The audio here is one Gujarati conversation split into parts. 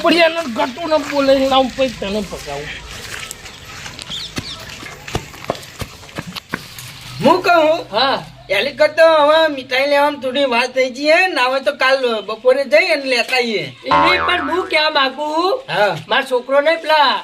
કપડિયાનો ગટુ ન બોલે લાવ પછી તને પકાવું. હું કહું હા એલી કરતો હવે મીઠાઈ લેવામાં થોડી વાત થઈ ગઈ હે ના હોય તો કાલ બપોરે જઈ અને લેતા આવીએ. એની પણ હું કહેવા માંગુ હા મારો છોકરો ને પેલા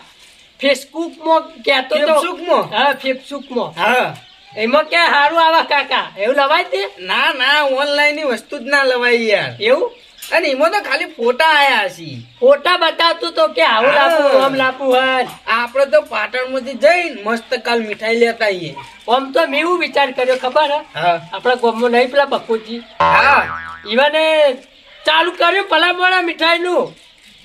ફેસબુક માં કહેતો તો ફેસબુકમાં? હા ફેસબુક માં હા એમાં ક્યાં સારું આવા કાકા એવું લવાય તે ના ના ઓનલાઈન ની વસ્તુ જ ના લવાય યાર. એવું અને એમાં તો ખાલી ફોટા આયા છે. ફોટા બતાવતું તો કે આવું હા. લાપું આમ લાપું હન આપડે તો પાટણ માંથી જઈને મસ્ત કાલ મીઠાઈ લેતા આવીએ. આમ તો મેં એવું વિચાર કર્યો ખબર હે હા આપણા ગામમાં નહીં પેલા બકુજી હા ઈવાને ચાલુ કર્યું ભલા મોડા મીઠાઈ નું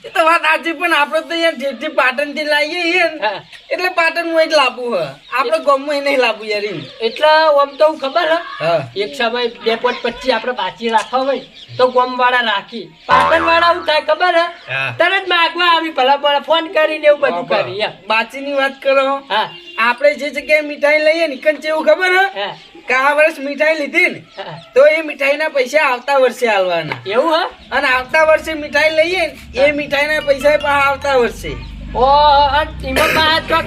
એ તો વાત સાચી પણ આપડે તો યાર જેથી પાટણ થી લાવીએ છીએ ને હા. એટલે પાટણ માં જ લાવવું હે. આપડે ગામમાં નહીં લાવવું યાર એમ. એટલે આમ તો હું ખબર હે હા એક સમય 2.25 આપણે બાચી રાખવા હોય તો ગોમ વાળા રાખી પાટણ વાળા શું થાય ખબર હે હા. તરત માગવા આવી ભલા મોડા ફોન કરીને એવું બધું કરી એમ. બાચીની વાત કરો. હા આપણે જે જગ્યાએ મીઠાઈ લઈએ ને કન જેવું ખબર હે હા કે આ વર્ષ મીઠાઈ લીધી ને હા. તો એ મીઠાઈના પૈસા આવતા વર્ષે આલવાના એવું હે અને આવતા વર્ષે મીઠાઈ લઈએ ને એ મીઠાઈના પૈસા પણ આવતા વર્ષે ઓ અને ઈમાં બા ચોક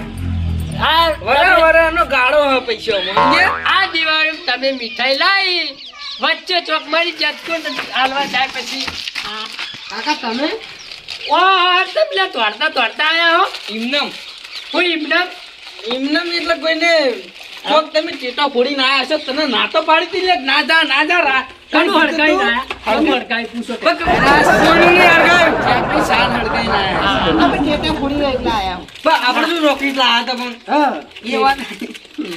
આ વરાનો ગાળો હે પૈસામાં સમજ્યા? આ દિવાળી તમે મીઠાઈ લાવી વચ્ચે ચોક મારી જતો હાલવા જાય પછી કાકા તમે ઓ તમે તોડતા તોડતા આયા હો ઇમનમ હું એમને ઇમનમ એટલે કોઈને ચોક તમે ટેટા ફોડીને આયા છો તને ના તો પાડી દી લે ના જા કનું હડકાઈ ના કનું હડકાઈ પૂછો તે. સોનું ને હડકાય આપણી શાન હડકાઈ ના આયા. અમે ટેટા ફોડીને એટલે આયા. પણ આપણે શું રોકી લાયા હતા પણ હા એ વાત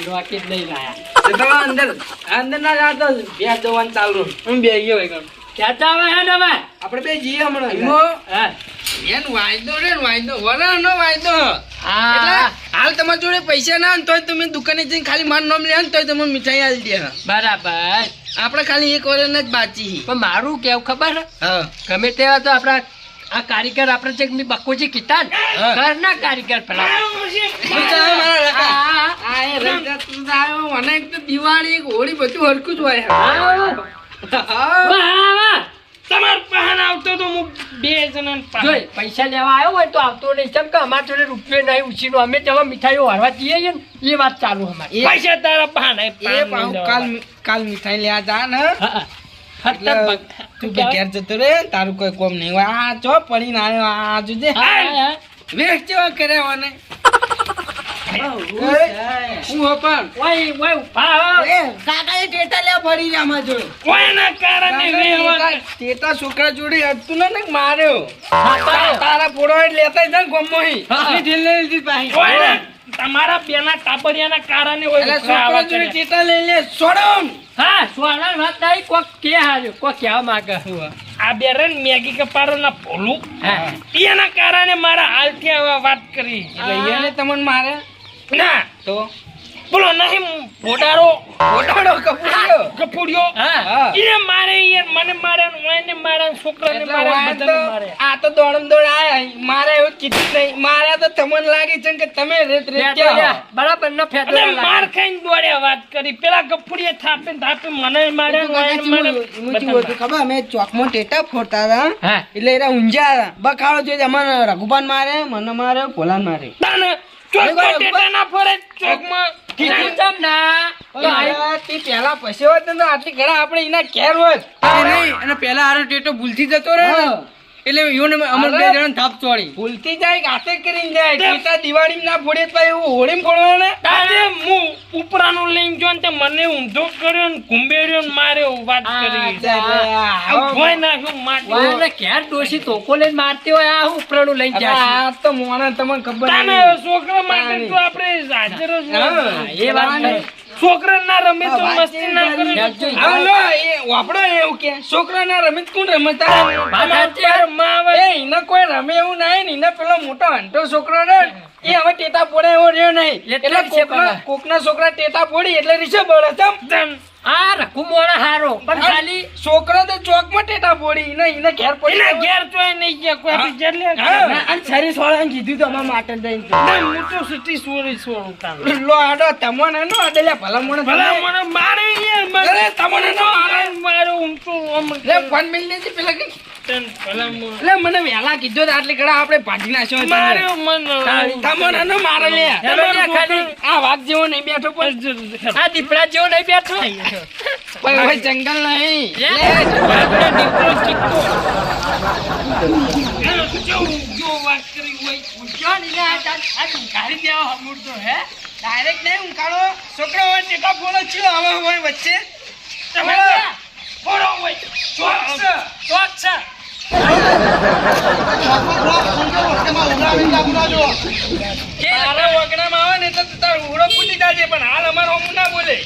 રોકેટ નહીં લાયા તો તમે અંદર ના જાતો બે જવાન ચાલુ હું બે ગયો એકમ કહેતા આવે હે ને હવે આપણે બે જઈએ હમણાં હા એન વાયદો રે વાયદો વરાનો વાયદો એટલે હા હાલ તમારી જોડે પૈસા ના હોય તોય તમે દુકાને જઈને ખાલી માર નામ લે તોય તમે મીઠાઈ આલી દે. બરાબર આપણે ખાલી એક વર્ષ જ બાકી પણ મારું કેવું ખબર હે? હા ગમે તેવા તો આપણા આ કારીગર આપણે જે મેં બકુજી કીધા ને હા. ઘરના કારીગર પેલા મને એક તો દિવાળી એક હોળી બધું હરખું જ હોય. તમાર પહાણ આવતો તો હું 2 જણા જોઈ પૈસા લેવા આવ્યો હોય તો આવતો નહીં કેમ કે અમારા જોડે રૂપિયો નહીં ઉછીનો અમે જેવા મીઠાઈઓ હરવા જઈએ છીએ ને એ વાત ચાલુ અમારી પૈસા તારા પહાણ કાલ મીઠાઈ લેવા જા ને તું ઘેર જતો રે તારું કોઈ કોમ નહીં હોય. આ ચો પડીને આવ્યો આ જોજે વેસ્ટ જેવા કર્યા મને હું પણ કાકાએ ટેટા લેવા ફરી રહ્યા અમારા જોડે. કોઈના કારણે તેતા છોકરા જોડે હતું ને માર્યો તારા પોડો લેતા જાય ને ગમો તમારા બેના ટાપરિયાના કારણે છોકરા જોડે તેતા લઈ લે છોડો. હા સોના વાત નહીં કોક કે હાર્યો કોક કેવા માંગે આ બે રન મેગી કપારો ના ભોલું એના કારણે મારા હાલથી આવા વાત કરી એટલે એને તમને મારે ના તો બોલો નહીં ફોટારો કપૂર્યો કપૂડિયો હા. એને મારે યાર મને મારે એને મારે છોકરાને એટલે મારે વાંધો બધાને મારે આ તો દોડમ દોડ આયા મારે એવું કીધું નહીં મારે તો તમને લાગે છે કે તમે રેત બરાબર ન ફેતો માર ખાઈને દોડ્યા વાત કરી પેલા ગફુડીએ થાપે મને મારે ખબર અમે ચોકમાં ટેટા ફોડતા હતા હા એટલે એરા ઊંઝા હતા. બખાડો જોઈ અમારે રઘુબાન મારે મને મારે ભોલાન મારે. તાને ચોકમાં ટેટા ના ફરે ચોકમાં કીધું તમ ના તે પેલા પછી હોત ને તો આટલી ઘણા આપણે એના ઘેર હોત નહીં અને પેલા હારો ટેટો ભૂલથી જતો રહે ને એટલે યોને અમર બે જણા થાપ ચોડી ભૂલથી જાય ગાતે કરીને જાય ટેટા દિવાળી ના ફોડે તો એવું હોળીમાં ફોડવાના તારે હું ઉપરાનું લઈને જો ને તે મને ઊંધો કર્યો ને ઘુંબેડ્યો ને માર્યો વાત કરી ભોય નાખ્યું માટી ક્યાં ડોશી તોકો લઈને મારતી હોય આ ઉપરાનું લઈને જાય આ તો મોણા તમને ખબર તાને છોકરા માટે તો આપણે હાજર જ એ વાત નહીં. છોકરા ના રમે તો મસ્તી ના કરે હાલો એ વાપડો એવું કે છોકરા ના રમે તો કોણ રમતા એના કોઈ રમે એવું નહીં ને એના પેલો મોટો હંટો છોકરો ને એ હવે ટેટા પોડે એવો રહ્યો નહીં એટલે કોકના છોકરા ટેટા પોડી એટલે રીસે બળે તમ આ રખુ મોણા હારો પણ ખાલી છોકરા તો ચોક માં ટેટા પોડી એને ઘેર પડી એના ઘેર તો નહીં ગયા કોઈ પિક્ચર લે અને શરીર સોળાને કીધું તો અમારા માટે જઈને હું તો સિટી સોરી સોરું તાન લો આડો તમને નો આડેલા ભલા મને ભલા મને મારે યાર અરે તમને નો મારે હું તો લે ફોન મિલ લેજે પેલા કે તન ભલામણ. એટલે મને વહેલા કીધું તો આટલી કડા આપણે ભાજી નાખ્યો હતો. માર્યો મને. તમને ન મારે લે. તમારો ખાલી આ વાઘ જેવો નહીં બેઠો પણ આ દીપડા જેવો નહીં બેઠો. પણ હવે જંગલ નહીં. વાઘનો દીપડો ચીક્કો. હેલો, જો વાત કરી હોય. જો નીલે આ ગાડી દેવા હમુરતો હે ડાયરેક્ટ નહીં ઉંકાળો છોકરો હોય ટેટા ફોડો ચિયો હવે હોય વચ્ચે તમે ફોડો હોય. ચોક છે. તારા વગડામાં આવે ને તો તાર ઉઘડો ફૂટી જાજે પણ હાલ અમારો હમું ના બોલે.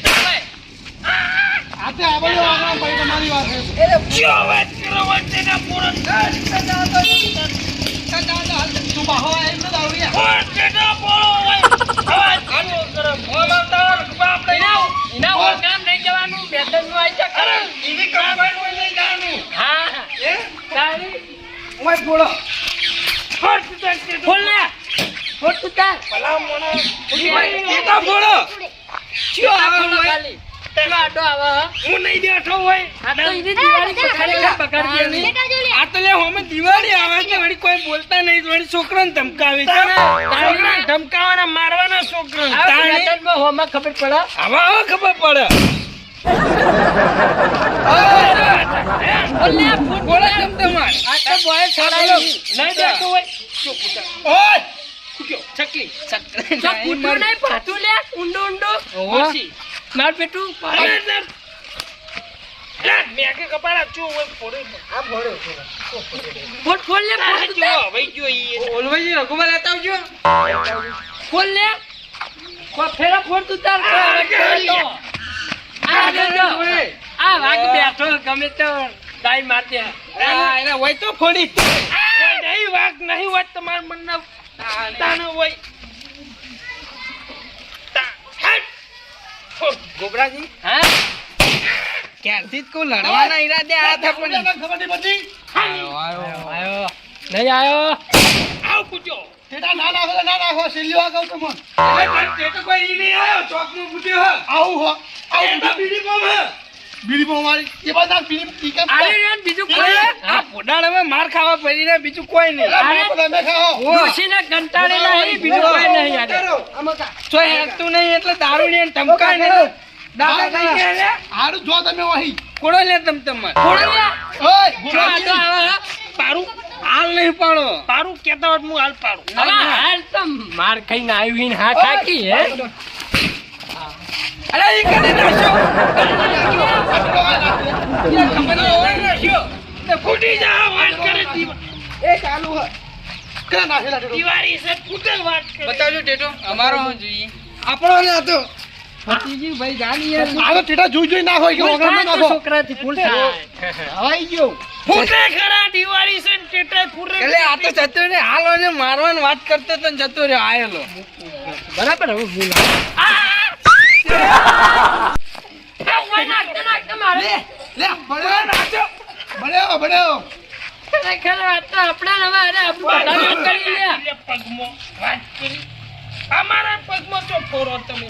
જો વાત કરો વચ્ચે ના ફોડો. તું બાહો એમ ન દાવડિયા ફોડે ના ફોડો હોય. અવાજ કાનો કરો. ઓમાં તાર બાપ લઈને આવ ઇના ઓર કામ નહીં જવાનું. બેટનનું આઈ જા કરે. ઈની કમ્બાઈન હોય નહીં જાનું હા હે તારી ઓય ફોડો ફોડ તું તાર. ફોડ તું તાર. ભલામણ ટેટા ફોડો ચિયો આવે હોય ખાલી તેનો આડો આવે. હું નહીં બેઠો હોય આ તો ઈની દિવાળી પકડી દે. આ તો લે હોમે દિવાળી આવે છે વળી કોઈ બોલતા નહીં વળી છોકરાને ધમકાવે છે છોકરાને ધમકાવાના મારવાના છોકરાને. તાણી હોમાં ખબર પડે. હવે ખબર પડે ઓલે ફૂટ બોલે કેમ તમાર આ તો બોય છોડાયો નહીં દેતો હોય. ઓય કુટ્યો ચકલી તો કૂતરું નહીં પાતું લે ઊંડો ઊંડો. ઓહો. માર બેટું પાડે. લે મેકે કપાળા ચો હોય ફોડે. આ ફોડો ફોડ ફોડ લે ફોડ તું તાર. વઈ ગયો ઈ ઓલવાઈ રઘુબા લેતા આવજો ફોડ લે. ફેરો ફોડ તું તાર. આ વાઘ બેઠો ગમે તો દાઈ મારતે. એના વઈ તો ફોડી નહીં વાઘ નહીં વાત તમાર મનના તાનો હોય. ગોબરાજી હા ક્યારથી જ કોઈ લડવાના ઈરાદે આયા હતા પણ આયો નહીં આયો. આવ પૂછો. તે તો કોઈ ઈ નહીં આયો ચોકમાં ફૂટ્યો હે એ તો બીડી બોમ હે આરે રે બીજું કોઈ આ પોડાળ હવે માર ખાવા પડી ને બીજું કોઈ નહીં ડોશીને કંટાળેલા હે બીજું કોઈ નહીં આરે. તો હેતું નહીં એટલે દારૂ ને ધમકાય ને દાદા નહીં કે લે કોડો લે તમ તમાર ફોડ લે. જો આડો આવે હે. પારું હાલ નહીં પાડો પારું કેતા હોત હું હાલ પાડું. હવે હાલ તો માર ખાઈને આવી ને હા થાકી હે. અરે ઈ કને નાખ્યો એ ખબર હોય નાખ્યો તે ફૂટી જા વાત કરે દીવા એ ચાલુ હે દિવાળી છે ફૂટે વાત કરે. બતાવજો ટેટો અમારો હું જોઈએ આપણો ને હતો ભતીજી ભાઈ જાની યાર ફૂલ થાય તો છોકરાથી ફૂલ થાય. ફૂટે ખરા દિવાળી છે ને ટેટાય ફૂટે. એટલે આ તો જતો રે હાલો ને મારવાની વાત કરતો તો ને જતો રે આયેલો બરાબર હવે ભૂલ ખરેખર વાત તો આપણે હવે અરે આપણું બધાને કરી લે. પગમાં વાત કરી. અમારા પગમાં તો ફોરો તમે.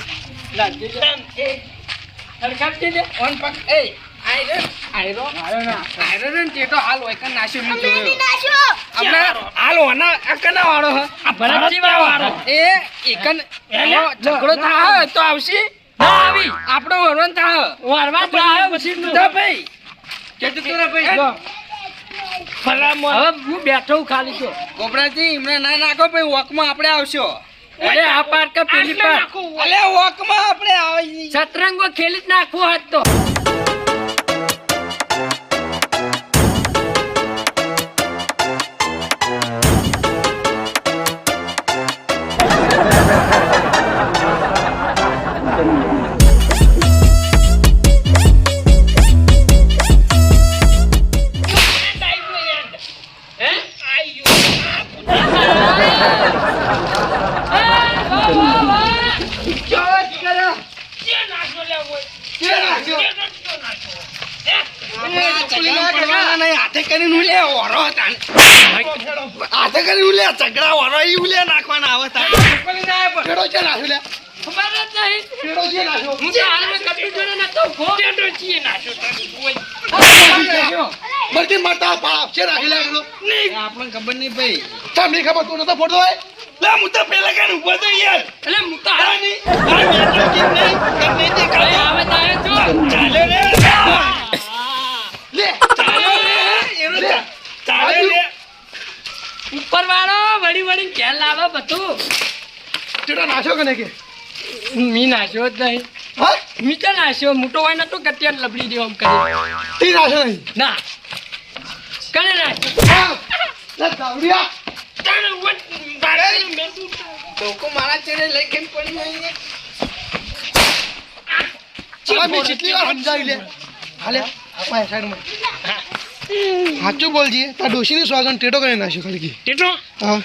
હરખાબજી લે. ઓન પક એ આયરો ને ટેટો હાલ હોય કન નાશ્યો મી જોયો આપણે હાલ હોના આ કના વાળો હે આ ભરતજી વાળો. એ એકન ઝઘડો થાય તો આવશે ના આવી. આપણો વરવાન થાય વારવા તો આવ્યો પછી નું. તો ભાઈ કેતો તોરા ભાઈ ભલામણ. હવે હું બેઠો હું ખાલી તો. ગોબરાજી એમને ના નાખો ભાઈ વોકમાં આપણે આવશો અરે આ પાર કે પેલી પાર. અલે વોકમાં આપણે આવી સતરંગો ખેલી જ નાખવો હાથ તો. હાથે કરીને ઉલે ઓરો હતા હાથે કરીને ઉલે ઝઘડા ઓરો ઈ ઉલે નાખવાના આવે તા કેડો છે નાખ્યો લે ખબર જ નહીં. કેડો છે નાખ્યો હું તો હાલમાં કટુ જોડે નતો. ફોટો ચીએ નાખ્યો તારું. નાખ્યો બધી માતા પાપ છે રાખી લાગેલો આપણને ખબર નહીં ભાઈ તમને ખબર તું નતો ફોડતો હોય લે હું તો પેલા કાન ઉભો તો યાર એટલે હું તો હારા નહીં કરને તે અરે આવે તો આવે છો ચાલે રે લે ચાલે રે એનો ચાલે રે ઉપર વાળો વળી વળી ઘેર લાવે બધું ટેટા નાખ્યો કે નહીં કે મી નાશ્યો જ નહીં હા મી તો નાશ્યો મોટો હોય ને તો ગટિયાર લબડી દેવો આમ કરી તી નાખ્યો નહીં ના કને નાશ્યો હા લે દાવડિયા તારે વટ બારે મેં તું તોકો મારા ચેડે લઈ કેમ પડી જાય ચલા મેં જેટલી વાર સમજાવી લે હાલે આપા સાઈડમાં સાચું બોલજી તાર ડોશીની સ્વાગન ટેટો કરીને નાખ્યો ખાલી કી ટેટો હા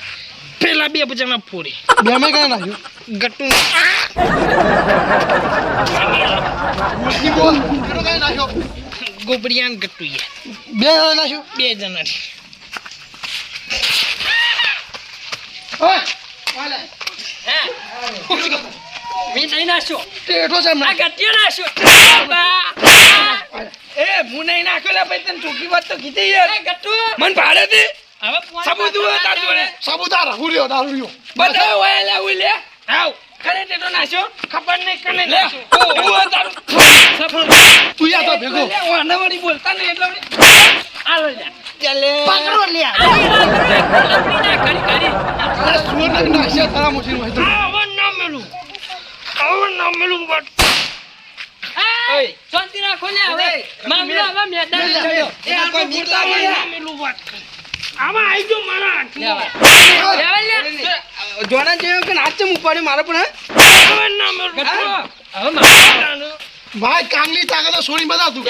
પેલા બે બજામાં ફોડી બે માં કરીને નાખ્યો ગટ્ટુ બોલજી બોલ ટેટો કરીને નાખ્યો ગોબડિયાન ગટ્ટુ બે જણા નાખ્યો બે જણા ઓય હાલે મી નહીં નાશ્યો ટેટો છે આ એમના ગટિયા નાશ્યો એ હું નહીં નાખ્યો લે ભાઈ તને ચોકી વાત તો કીધી યાર એ ગટ્ટુ મન ભાડે દે હવે સબૂત હોય તાર જોડે સાબુદાર દારૂ રહ્યો બધા હોય લે ઉઈ લે આવ ખરે ટેટો નાખ્યો ખબર નહીં કને લે નાશ્યો ઓ હું તારું તું યા તો ભેગો લે ઓ અનાવડી બોલતા નહીં એટલે આલો લે ચાલે પકડો લે લબડી ના કરી કરી અરે સુર ને નાખ્યા તારા મોટી હોય તો આવો ના મેલું બટ ઓય શાંતિ રાખો ને હવે મામલો હવે મેદાન ચડ્યો એ આ કોઈ બીક લાગે ના મેલું વાત આમાં આવી ગયો મારા હાથમાં લેવા લે જોના જેવો કે નાચ ચમ ઉપાડ્યો મારો પણ હવે ના મેલું ગટ્ટુ હવે મારા ભાઈ કાંગલી તાકાત તો સોની બધા તું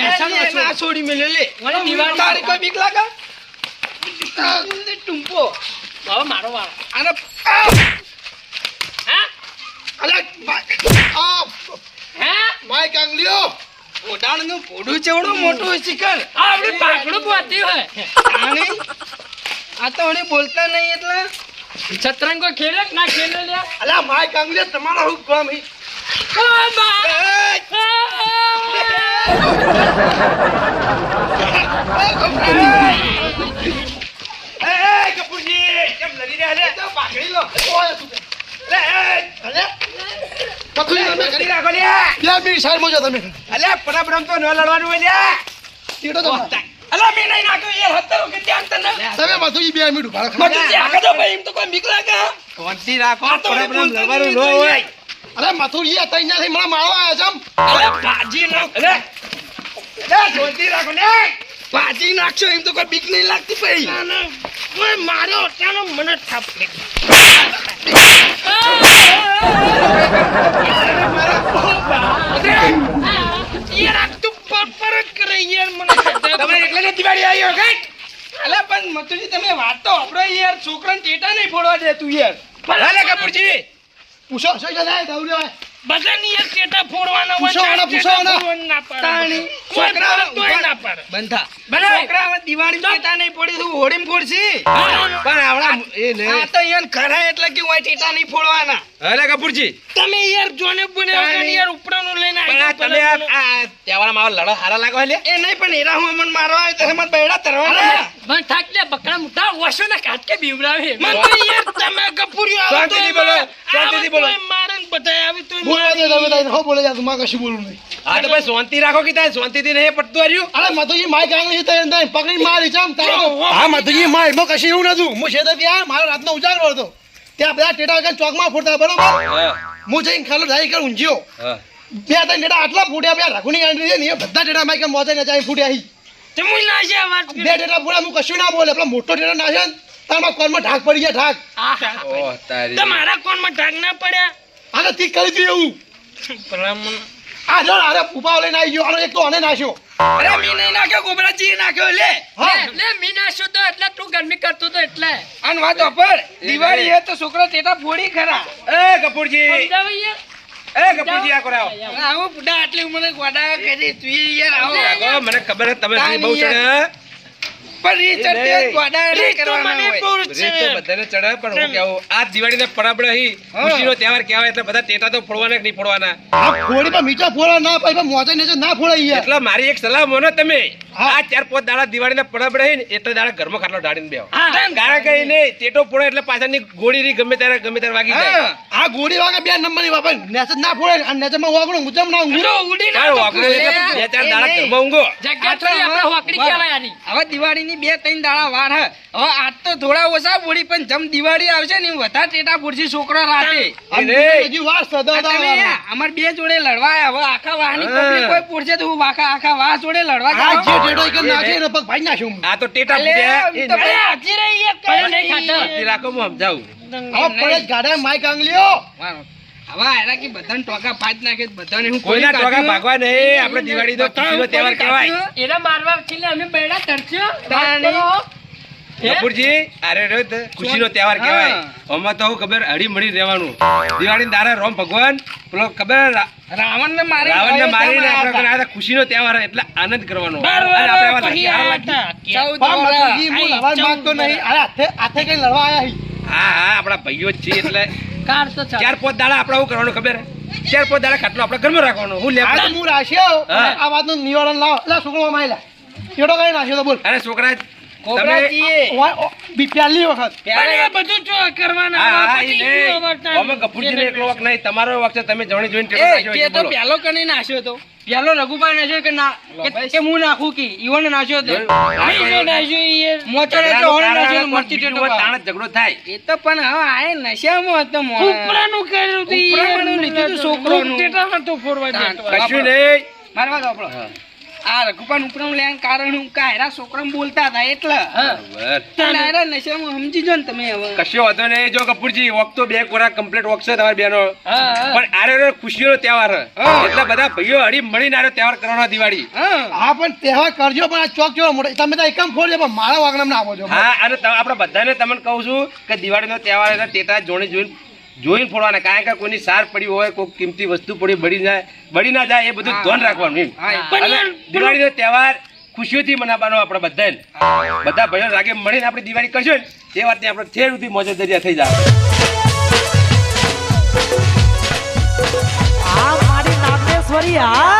ના છોડી મેલે લે વળી દિવાળી તારી કોઈ બીક લાગે ટુંપો હવે મારો વાળો આને હા અલે આ હા માય કાંગલીઓ ઓડાણનું પોડું ચેવડું મોટું શિખર આપડે પાકડું બોતી હોય આને આ તો હણી બોલતા નહીં એટલે છતરંગો ખેલે કે ના ખેલે લે અલે માય કાંગલીઓ તમારા હું કામ હી એ કપૂરજી કેમ લડી રહ્યા લે તો પાકડી લો ઓય તું લે અલે પકડી લો મેં કરી રાખો લે યા બી સાઈડ માં જો તમે અલે પરબ્રહ્મ તો ન લડવાનું હોય લે ટેટો તો અલે મે નહીં નાખ્યો એ હતો કે ત્યાં તને તમે મધુજી 2 મિનિટ ઉભા રાખો મતું જે આગળ તો ભાઈ એમ તો કોઈ બીક લાગે શાંતિ રાખો પરબ્રહ્મ લડવાનું ન હોય અરે મથુજી આ તઈ નથી મને મારવા આવ્યા છે અરે બાજી નાખ અલે શાંતિ રાખો ને બાજી નાખશો એમ તો કોઈ બીક નહીં લાગતી ભાઈ કોઈ માર્યો ત્યાંનો મને થાપ યાર તું પર જ કરે યાર મને તમે એટલે ને દિવાળી આવ્યો કે અલે પણ મતુજી તમે વાત તો આપણો યાર છોકરાને ટેટા નહીં ફોડવા દે તું યાર ભલે કપૂરજી પૂછો સહી જાય દાવડિયા બધાની યાર ટેટા ફોડવાના હોય પૂછો આના, પૂછો આના. ફોડવાના ના પાડે. તાણી. કોઈ છોકરા ફોડે તોય ના પાડે બંધા બરાબર. છોકરા હવે દિવાળી ટેટા નહીં ફોડી તું હોળીમાં ફોડશી હા. પણ આવડા એ ને આ તો યાર ખરા એટલે કે હું ટેટા નહીં ફોડવાના અરે કપૂરજી તમે યાર જોને બને તાણી. યાર ઉપરાનું લઈને પણ આ તમે આ તહેવારમાં આવા લડો હારા લાગો લે એ નહીં પણ એરા હું મન મારવા આવે તો મને બેડા તરવાના મન થાક લે બકરા મુઠા ઓશો ના કાટ કે બીવરાવે મન તો યાર તમે ગપુરિયો આવો શાંતિથી બોલો, શાંતિથી બોલો. મારે બધાય આવી તો બોલવા દે તમે તાઈ હો બોલે જા તું માં કશું બોલું નહીં આ તો ભાઈ શાંતિ રાખો કે તારે શાંતિથી નહીં પડતું આવ્યું અરે મધુજી માય કાંગલી તઈ અંદર પકડી મારી ચામ તારો ઓહો. હા મધુજી માય એમાં કશું એવું નતું હું છે ત્યાં મારો રાતનો ઉજાગરો હતો ત્યાં બધા ટેટા વગર ચોકમાં ફૂટતા બરોબર હું જઈને ખાલો ઢાઈ કર ઊંઝ્યો બે ત્રણ ટેટા આટલા ફૂટ્યા બે રઘુની ગાંડી છે ને એ બધા ટેટા માય કે મોજે ને જાય ફૂટ્યા હી તમે ના છે વાત બે ટેટા ફૂટ્યા હું કશું ના બોલે પેલો મોટો ટેટો નાખે ને તારમાં કોનમાં ઢાક પડી ગયા ઢાક ઓહ તારી તમારા કોનમાં ઢાક ના પડ્યા આને તી કરી દીધું એવું ભલામણ આ જો અરે ઉપાવ લઈને આવી ગયો આનો એક તો આને નાખ્યો અરે મી નહીં નાખ્યો ગોબરાજી નાખ્યો લે હા લે મીના શું તો એટલે તું ગરમી કરતો તો એટલે આન વાત પર દિવાળી હે તો છોકરા ટેટા ફોડી ખરા એ કપૂરજી સમજાવો યાર એ કપૂરજી આ કરાવો આવો બુડા આટલી ઉંમરે ગોડા કરી તું યાર આવો આગો મને ખબર છે તમે બહુ ચડે પણ ઈ ચડતે ગોડા રીત તો કરવાના મને હોય બહુ રીત તો છે બધાને ચડે પણ હું કેવું આ દિવાળીને પરાબડે હી ખુશીનો તહેવાર કહેવાય એટલે બધા ટેટા તો ફોડવાના કે નહીં ફોડવાના આ ફોડી પર મીઠા ફોડા ના પાઈ મોજે ને ના ફોડાય યાર એટલે મારી એક સલાહ માનો તમે આ 4-5 દાડા દિવાળીના પરબ રહી ને એટલે દાડા ઘરમાં ખાટલો ઢાળીને બેહો. હા. કારણ કે એને ટેટો ફોડે એટલે પાછળની ગોળી રી ગમે ત્યારે વાગી જાય. આ ગોળી વાગે 2 નંબરની બાપા નેસ ના ફોડે અને નેસમાં વાગણું ગુજમ ના ઊંઘું. ઉડી તારો વાગડો એટલે 2-4 દાડા ઘરમાં ઊંઘો. જગ્યા થોડી આપણે હોકડી કહેવાય આની. હવે દિવાળીની 2-3 દાડા વાર હે. હવે આજ તો થોડા ઓછા ફોડી પણ જેમ દિવાળી આવશે ને એમ વધારે ટેટા ફોડશે છોકરા રાતે. અને હજી વાર સદા તમે અમાર બે જોડે લડવા આયા. હવે આખા વાહની પબ્લિક કોઈ પૂછશે તો હું આખા વાહ જોડે લડવા આ જે જાઉં. ટેટો કે નાખે ને પગ ભાઈ નાખ્યો હું. આ તો ટેટા અલે, ફૂટ્યા. હું તો એ ભાઈ હાજી રહી એક કઈ નહીં ખાતા. નહીં રાખો હું સમજાવું. આ પડે ગાડા માઈક આંગલીઓ. હવે આયરા કે બધાને ટોકા ફાટ નાખે તો બધાને હું કોઈના કોઈ ટોકા કાઢ્યું? ભાગવા નહીં. આપણે દિવાળી તો ખુશીનો તહેવાર કહેવાય. એના મારવા ખીલે અમે બેડા તરસ્યો. તાણી. કપૂરજી અરે રે તો ખુશીનો તહેવાર કહેવાય. આમાં તો હું ખબર હળી મળી રહેવાનું. દિવાળી દારા રામ ભગવાન પેલો ખબર રાવણને મારી રાવણને મારીને અયોધ્યામાં આપણે હતા. આ ખુશીનો તહેવાર એટલે આનંદ કરવાનો. બાર અને આપણે વાર આવા પછી લાગી- આયા હતા. 14 બા વર્ષ. મતલબ હું લડવા માંગતો નહીં. અરે હાથે કઈ લડવા આયા હી. હા હા આપણા ભાઈઓ જ છીએ એટલે કાર તો ચાલ. 4-5 દાડા આપણે શું કરવાનું ખબર 4-5 દાડા ખાટલો આપણે ઘરમાં રાખવાનો. હું લે આ તો હું રાખ્યો હા. આ વાતનું નિવારણ લાવ. લા છોકરો માયલા ટેટો કઈ નાખ્યો તો બોલ. અરે છોકરા તમે કોબરાજીએ. પહેલી વખત પણ એ બધું જો કરવાના હા હા પતી ઈ ગયું હવે નહીં. તાણ. અમે ગફુરજીનો એકલો વખ નહીં તમારો વખ છે. તમે જોણી જોઈને ટેટો એ નાખ્યો તે એટલે તો બોલો. પહેલો કને નાખ્યો તો પેલો રઘુભાઈ નાખ્યો કે ના કે હું નાખું કે ઈવોને નાખ્યો તો નહીં જો નાખ્યું ઈ એ. મોચર એટલે ઝઘડાનું હોણે નાખ્યો કારણ ને મરચી બીજું ટેટો હોય ખાવા. તાણ જ ઝઘડો થાય. એ તો પણ હવે આય નશામાં હતો મોણ. ઉપરાનું કર્યું તું ઈ. ઉપરાનું લીધું તું છોકરાનું. ટેટા નતો ફોરવા દેતો. કશું નહીં. મારવા દો આપણો. આ રઘુપાન ઉપરાનું લેવાનું કારણ હું કાયરા છોકરાને બોલતા હતા એટલે બરાબર. પણ આયરા નશામાં સમજી જો ને તમે હવે. કશો વાંધો નહીં. જો કપૂરજી વખ તો 2 કોરા કમ્પ્લીટ વખ છે તમારી બેનો. હા, હા. પણ આરે ખુશીનો તહેવાર છે. એટલે બધા ભાઈઓ હળી મળીને આરે તહેવાર કરવાનો દિવાળી. હા હા પણ તહેવાર કરજો પણ આ ચોક કેવો મોટો તમે તો એકમ ફોડજો પણ મારા વાગણામાં ના આવજો. હા અને આપણે બધાને તમને કહું છું કે દિવાળીનો તહેવાર એટલે ટેટા જોઈને ફોડવાના. કારણ કે કોઈની સાર પડી હોય કોઈ કિંમતી વસ્તુ પડી બળી ના જાય એ બધું ધ્યાન રાખવાનું એમ. હા. અને દિવાળીનો તહેવાર ખુશીઓથી મનાવવાનો આપણે બધાને. બધા ભાઈઓ રાગે મળીને આપણે દિવાળી કરશું ને એ વાતની આપણે ઠેર સુધી મોજે દરિયા થઈ જાય. આ મારી નાગેશ્વરી આ